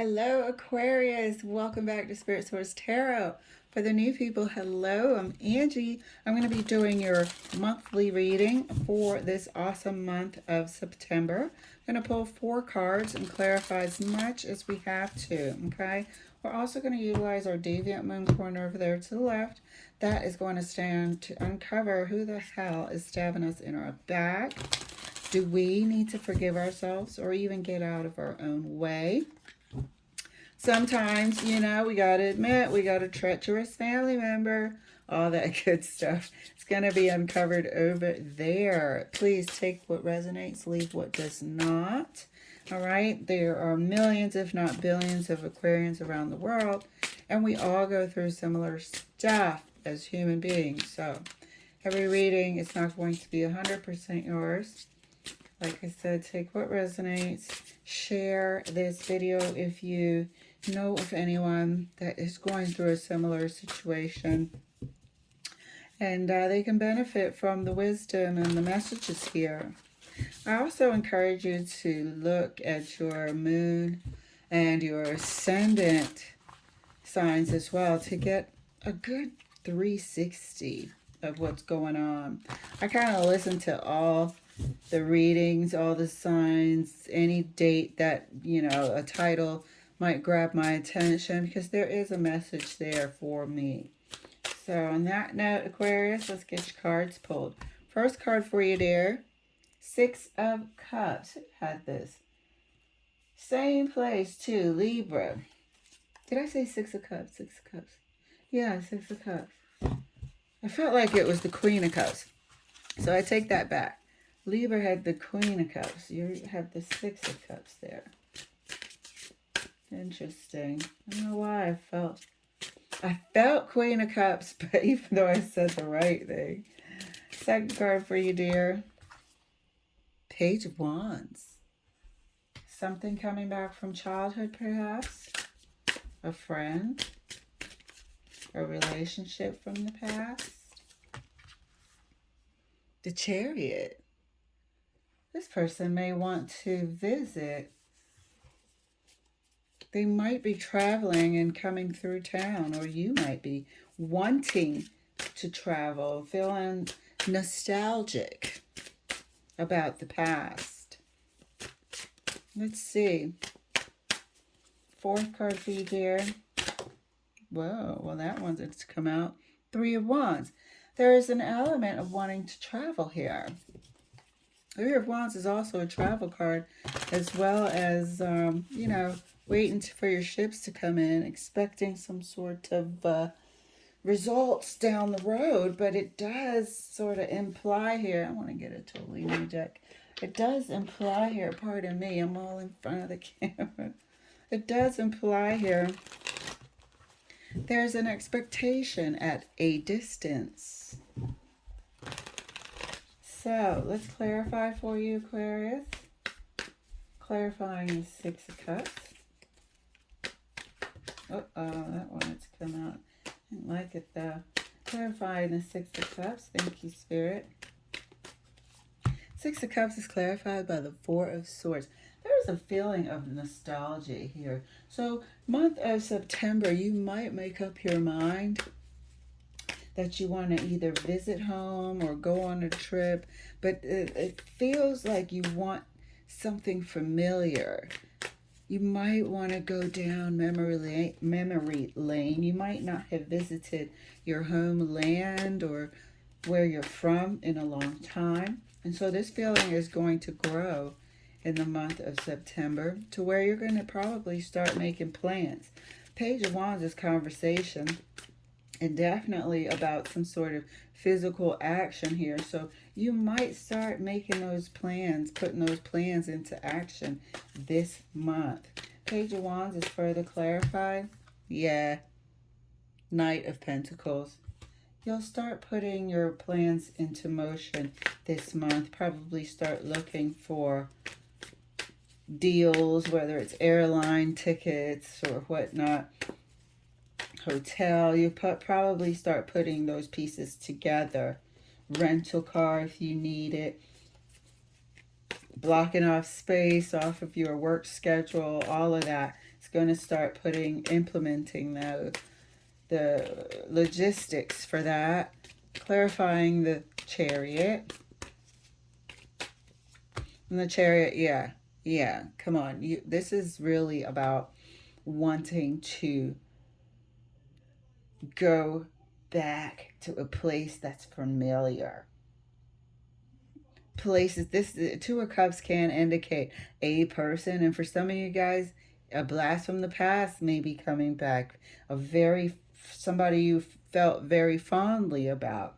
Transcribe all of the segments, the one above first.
Hello, Aquarius. Welcome back to Spirit Source Tarot. For the new people, hello, I'm Angie. I'm going to be doing your monthly reading for this awesome month of September. I'm going to pull 4 cards and clarify as much as we have to, okay? We're also going to utilize our Deviant Moon corner over there to the left. That is going to stand to uncover who the hell is stabbing us in our back. Do we need to forgive ourselves or even get out of our own way? Sometimes, we got to admit we got a treacherous family member, all that good stuff. It's going to be uncovered over there. Please take what resonates, leave what does not. All right, there are millions, if not billions, of Aquarians around the world, and we all go through similar stuff as human beings. So every reading is not going to be 100% yours. Like I said, take what resonates. Share this video if you know of anyone that is going through a similar situation. And they can benefit from the wisdom and the messages here. I also encourage you to look at your moon and your ascendant signs as well to get a good 360 of what's going on. I kind of listen to all the readings, all the signs, any date that, a title might grab my attention because there is a message there for me. So on that note, Aquarius, let's get your cards pulled. First card for you, dear. 6 of Cups. Who had this? Same place, too. Libra. Did I say 6 of Cups? 6 of Cups. Yeah, 6 of Cups. I felt like it was the Queen of Cups. So I take that back. Libra had the Queen of Cups. You have the 6 of Cups there. Interesting. I don't know why I felt Queen of Cups, but even though I said the right thing. Second card for you, dear. Page of Wands. Something coming back from childhood, perhaps. A friend. A relationship from the past. The Chariot. This person may want to visit. They might be traveling and coming through town, or you might be wanting to travel, feeling nostalgic about the past. Let's see. Fourth card for you, dear. Whoa, well that one's it's come out. 3 of Wands. There is an element of wanting to travel here. 3 of Wands is also a travel card, as well as, waiting for your ships to come in, expecting some sort of results down the road. But it does sort of imply here, I want to get a totally new deck. It does imply here, pardon me, I'm all in front of the camera. It does imply here there's an expectation at a distance. So, let's clarify for you, Aquarius. Clarifying the 6 of Cups. Uh-oh, that one has come out. I didn't like it, though. Clarifying the 6 of Cups. Thank you, Spirit. 6 of Cups is clarified by the 4 of Swords. There's a feeling of nostalgia here. So, month of September, you might make up your mind that you want to either visit home or go on a trip, but it feels like you want something familiar. You might want to go down memory lane. You might not have visited your homeland or where you're from in a long time. And so this feeling is going to grow in the month of September to where you're going to probably start making plans. Page of Wands is conversation, and definitely about some sort of physical action here. So you might start making those plans, putting those plans into action this month. Page of Wands is further clarified. Yeah. Knight of Pentacles. You'll start putting your plans into motion this month. Probably start looking for deals, whether it's airline tickets or whatnot. Hotel, you probably start putting those pieces together. Rental car if you need it. blocking off space off of your work schedule, all of that is going to start implementing the logistics for that. Clarifying the Chariot. And the Chariot, yeah, come on. This is really about wanting to go back to a place that's familiar. Places, this Two of Cups can indicate a person, and for some of you guys, a blast from the past may be coming back. Somebody you felt very fondly about.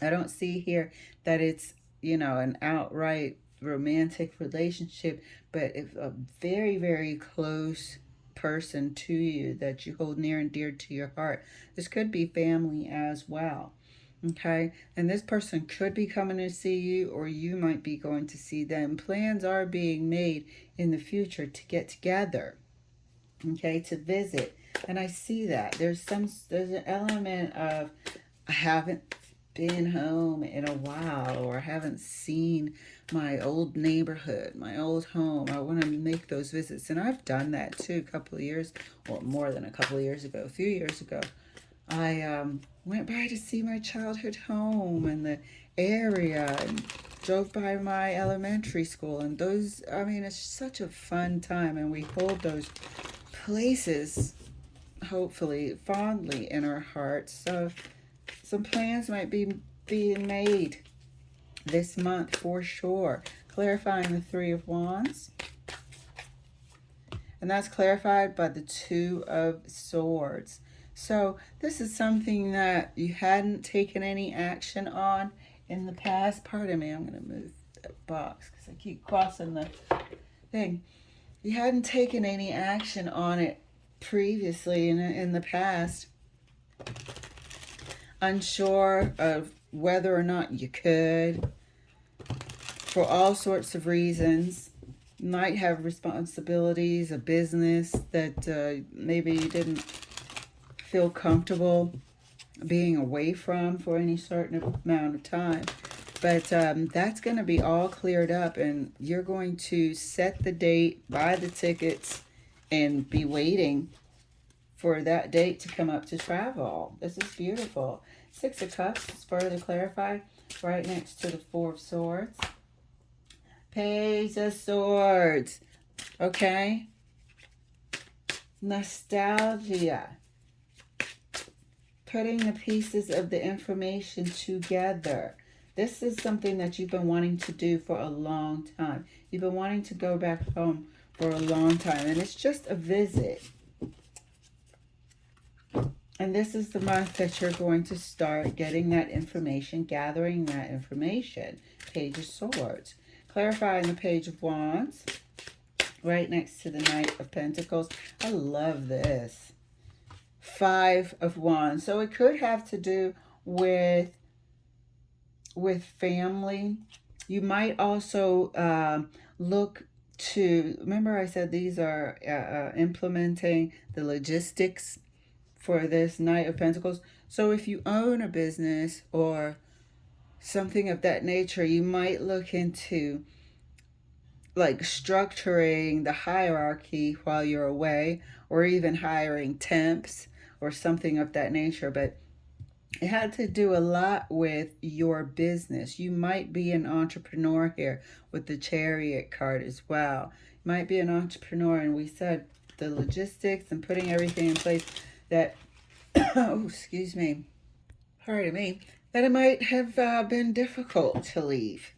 I don't see here that it's, an outright romantic relationship, but if a very, very close person to you that you hold near and dear to your heart. This could be family as well. Okay, and this person could be coming to see you, or you might be going to see them. Plans are being made in the future to get together, okay, to visit. And I see that there's an element of, I haven't been home in a while, or I haven't seen my old neighborhood, my old home. I want to make those visits, and I've done that too. A couple of years, or more than a couple of years ago, a few years ago, I went by to see my childhood home and the area, and drove by my elementary school, and those, I mean, it's such a fun time, and we hold those places hopefully fondly in our hearts. So some plans might be being made this month for sure. Clarifying the Three of Wands. And that's clarified by the Two of Swords. So this is something that you hadn't taken any action on in the past. Pardon me, I'm going to move that box because I keep crossing the thing. You hadn't taken any action on it previously in the past. Unsure of whether or not you could, for all sorts of reasons. Might have responsibilities, a business that maybe you didn't feel comfortable being away from for any certain amount of time. But that's going to be all cleared up, and you're going to set the date, buy the tickets, and be waiting for that date to come up to travel. This is beautiful. Six of Cups is further clarified right next to the Four of Swords. Page of Swords. Okay? Nostalgia. Putting the pieces of the information together. This is something that you've been wanting to do for a long time. You've been wanting to go back home for a long time, and it's just a visit. And this is the month that you're going to start getting that information, gathering that information. Page of Swords. Clarifying the Page of Wands right next to the Knight of Pentacles. I love this. Five of Wands. So it could have to do with family. You might also look to, remember I said these are implementing the logistics for this Knight of Pentacles. So if you own a business or something of that nature, you might look into like structuring the hierarchy while you're away, or even hiring temps or something of that nature. But it had to do a lot with your business. You might be an entrepreneur here with the Chariot card as well. You might be an entrepreneur, and we said the logistics and putting everything in place that, oh, excuse me, pardon me, that it might have been difficult to leave.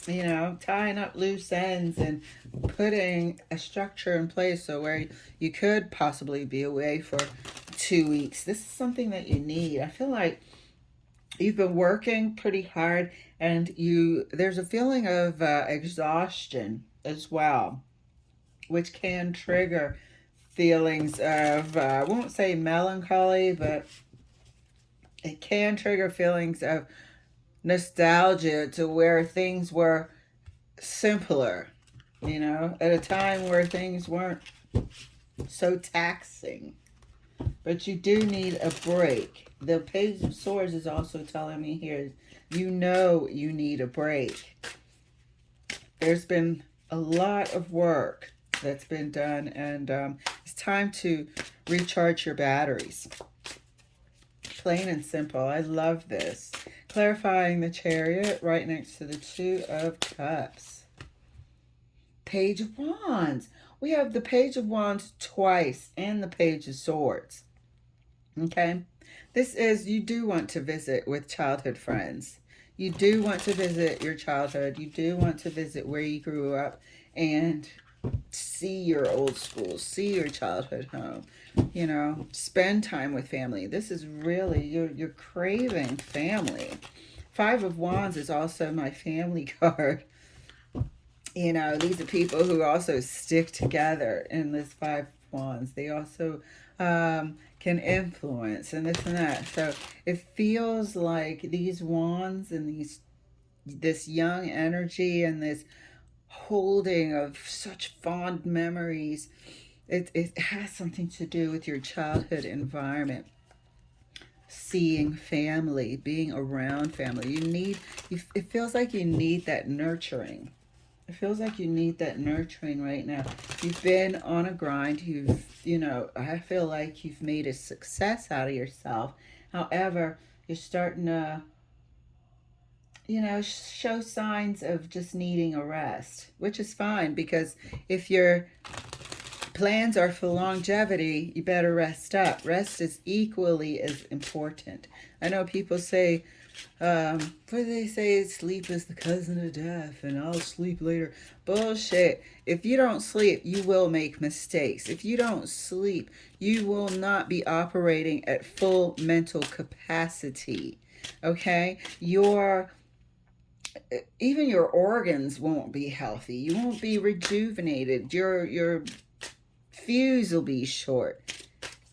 You know, tying up loose ends and putting a structure in place so where you could possibly be away for 2 weeks. This is something that you need. I feel like you've been working pretty hard, and there's a feeling of exhaustion as well, which can trigger feelings of, I won't say melancholy, but it can trigger feelings of nostalgia to where things were simpler, you know, at a time where things weren't so taxing. But you do need a break. The Page of Swords is also telling me here, you know you need a break. There's been a lot of work that's been done, and it's time to recharge your batteries. Plain and simple. I love this. Clarifying the Chariot right next to the Two of Cups. Page of Wands. We have the Page of Wands twice and the Page of Swords. Okay? This is, you do want to visit with childhood friends. You do want to visit your childhood. You do want to visit where you grew up and see your old school, see your childhood home, you know, spend time with family. This is really, you're craving family. Five of Wands is also my family card. You know, these are people who also stick together in this Five of Wands. They also can influence and this and that. So it feels like these wands and this young energy and this holding of such fond memories, it has something to do with your childhood environment. Seeing family, being around family. It feels like you need that nurturing. It feels like you need that nurturing right now. You've been on a grind. I feel like you've made a success out of yourself. However, you're starting to, show signs of just needing a rest, which is fine because if your plans are for longevity, you better rest up. Rest is equally as important. I know people say, what do they say? Sleep is the cousin of death, and I'll sleep later. Bullshit. If you don't sleep, you will make mistakes. If you don't sleep, you will not be operating at full mental capacity. Okay? Even your organs won't be healthy. You won't be rejuvenated. Your fuse will be short.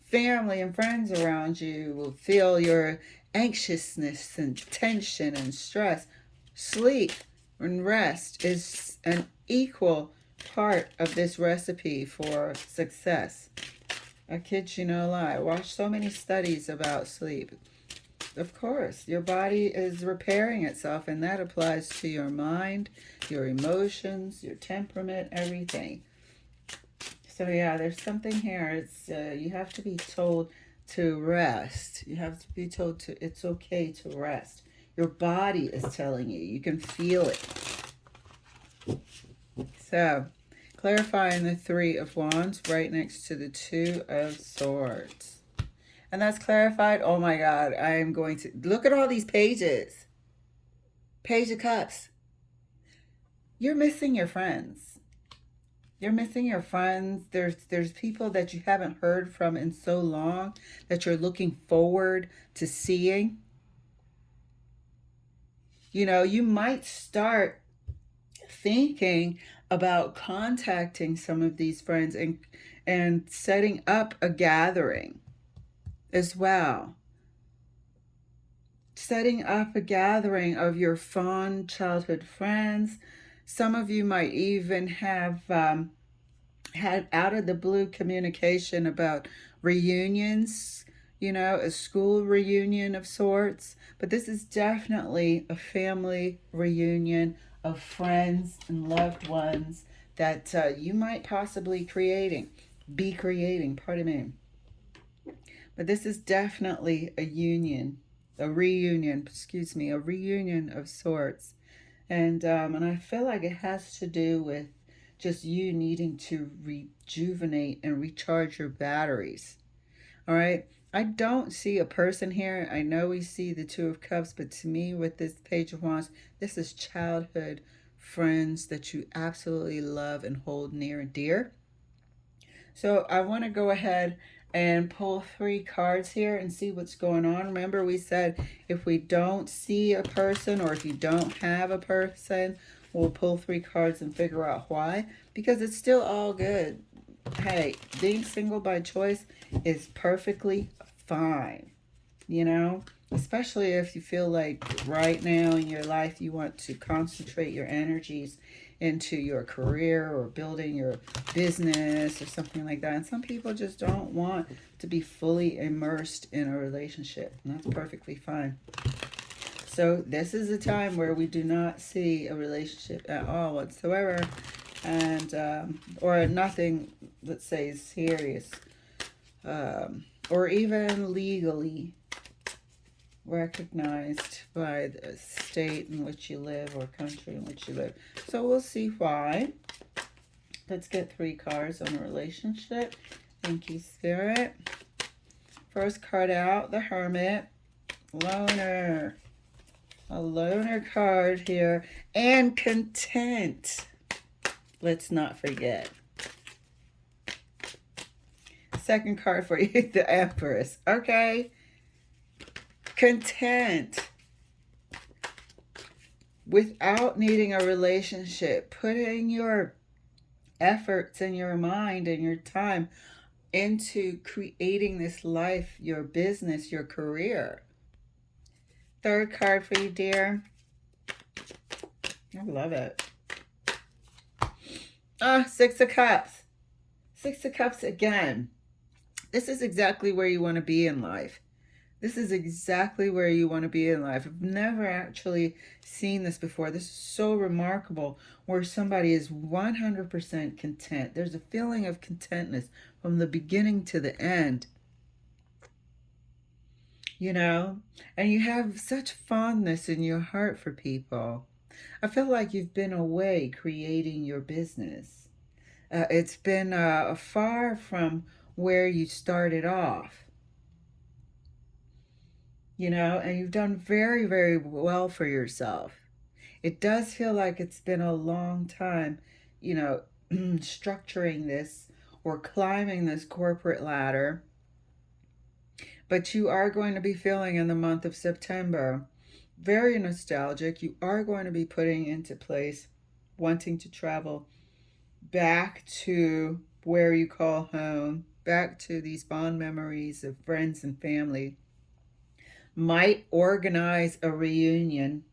Family and friends around you will feel your anxiousness and tension and stress. Sleep and rest is an equal part of this recipe for success. I kid you no lie. I watched so many studies about sleep. Of course, your body is repairing itself, and that applies to your mind, your emotions, your temperament, everything. So yeah, there's something here. It's you have to be told to rest. You have to be told it's okay to rest. Your body is telling you. You can feel it. So, clarifying the Three of Wands right next to the Two of Swords. And that's clarified. Oh my God, I am going to look at all these pages. Page of Cups. You're missing your friends. You're missing your friends. There's people that you haven't heard from in so long that you're looking forward to seeing. You might start thinking about contacting some of these friends and setting up a gathering as well. Setting up a gathering of your fond childhood friends. Some of you might even have had out of the blue communication about reunions, a school reunion of sorts. But this is definitely a family reunion of friends and loved ones that you might possibly be creating, pardon me. But this is definitely a reunion of sorts. And I feel like it has to do with just you needing to rejuvenate and recharge your batteries. All right. I don't see a person here. I know we see the Two of Cups, but to me, with this Page of Wands, this is childhood friends that you absolutely love and hold near and dear. So I want to go ahead and pull 3 cards here and see what's going on. Remember, we said if we don't see a person or if you don't have a person, we'll pull 3 cards and figure out why. Because it's still all good. Hey, being single by choice is perfectly fine. Especially if you feel like right now in your life you want to concentrate your energies into your career or building your business or something like that. And some people just don't want to be fully immersed in a relationship, and that's perfectly fine. So this is a time where we do not see a relationship at all whatsoever. and or nothing, let's say, serious, or even legally recognized by the state in which you live or country in which you live. So we'll see why. Let's get 3 cards on a relationship. Thank you, Spirit. First card out, the Hermit. Loner. A loner card here. And content. Let's not forget. Second card for you, the Empress. Okay. Content. Without needing a relationship. Putting your efforts and your mind and your time into creating this life, your business, your career. Third card for you, dear. I love it. Six of Cups. Six of Cups again. This is exactly where you want to be in life. This is exactly where you want to be in life. I've never actually seen this before. This is so remarkable, where somebody is 100% content. There's a feeling of contentness from the beginning to the end. You know, and you have such fondness in your heart for people. I feel like you've been away creating your business. It's been far from where you started off, you know, and you've done very, very well for yourself. It does feel like it's been a long time, you know, structuring this or climbing this corporate ladder. But you are going to be feeling in the month of September very nostalgic. You are going to be putting into place wanting to travel back to where you call home, back to these fond memories of friends and family. Might organize a reunion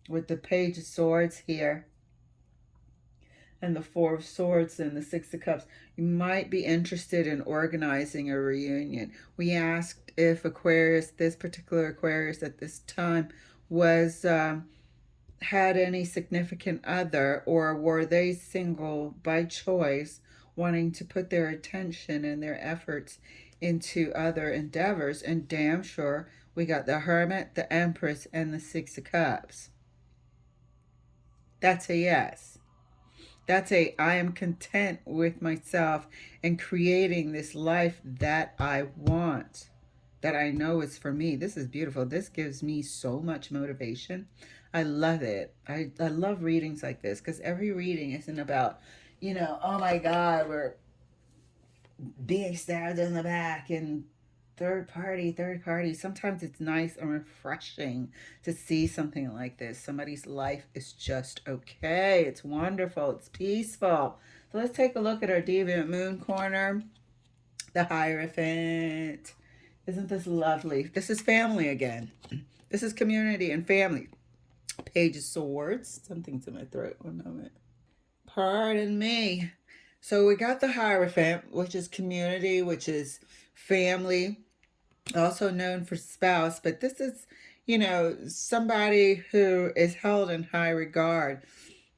with the Page of Swords here and the Four of Swords and the Six of Cups. You might be interested in organizing a reunion. We asked if Aquarius, this particular Aquarius at this time, was had any significant other, or were they single by choice, wanting to put their attention and their efforts into other endeavors. And damn sure we got the Hermit, the Empress, and the Six of Cups. That's a yes. That's a I am content with myself and creating this life that I want, that I know is for me. This is beautiful. This gives me so much motivation. I love it. I love readings like this because every reading isn't about, you know, oh my God, we're being stabbed in the back and third party, third party. Sometimes it's nice and refreshing to see something like this. Somebody's life is just okay. It's wonderful. It's peaceful. So let's take a look at our Deviant Moon corner. The Hierophant. Isn't this lovely? This is family again. This is community and family. Page of Swords. Something's in my throat. 1 moment. Pardon me. So we got the Hierophant, which is community, which is family, also known for spouse. But this is, you know, somebody who is held in high regard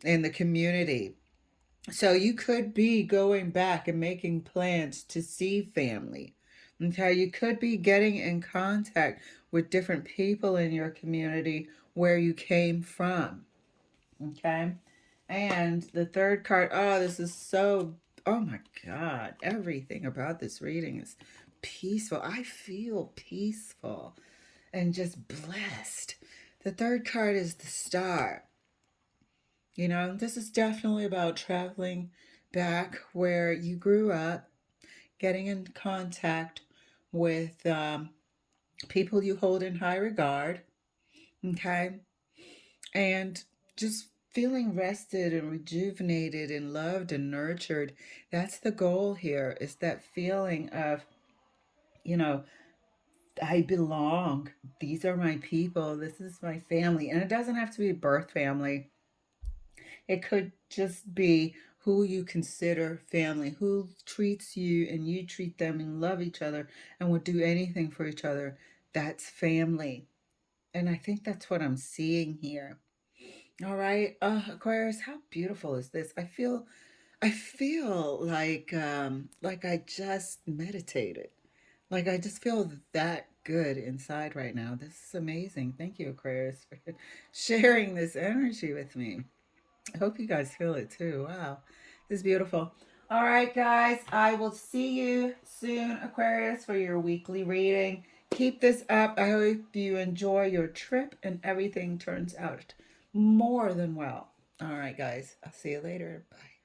in the community. So you could be going back and making plans to see family. Okay, you could be getting in contact with different people in your community where you came from. Okay, and the third card, oh, this is so, oh my God, everything about this reading is peaceful. I feel peaceful and just blessed. The third card is the Star. You know, this is definitely about traveling back where you grew up, getting in contact with people you hold in high regard, okay? And just feeling rested and rejuvenated and loved and nurtured. That's the goal here, is that feeling of, you know, I belong. These are my people. This is my family. And it doesn't have to be birth family. It could just be who you consider family, who treats you and you treat them and love each other and would do anything for each other. That's family. And I think that's what I'm seeing here. All right. Aquarius, how beautiful is this? I feel like I just meditated. Like I just feel that good inside right now. This is amazing. Thank you, Aquarius, for sharing this energy with me. I hope you guys feel it too. Wow. This is beautiful. All right, guys. I will see you soon, Aquarius, for your weekly reading. Keep this up. I hope you enjoy your trip and everything turns out more than well. All right, guys. I'll see you later. Bye.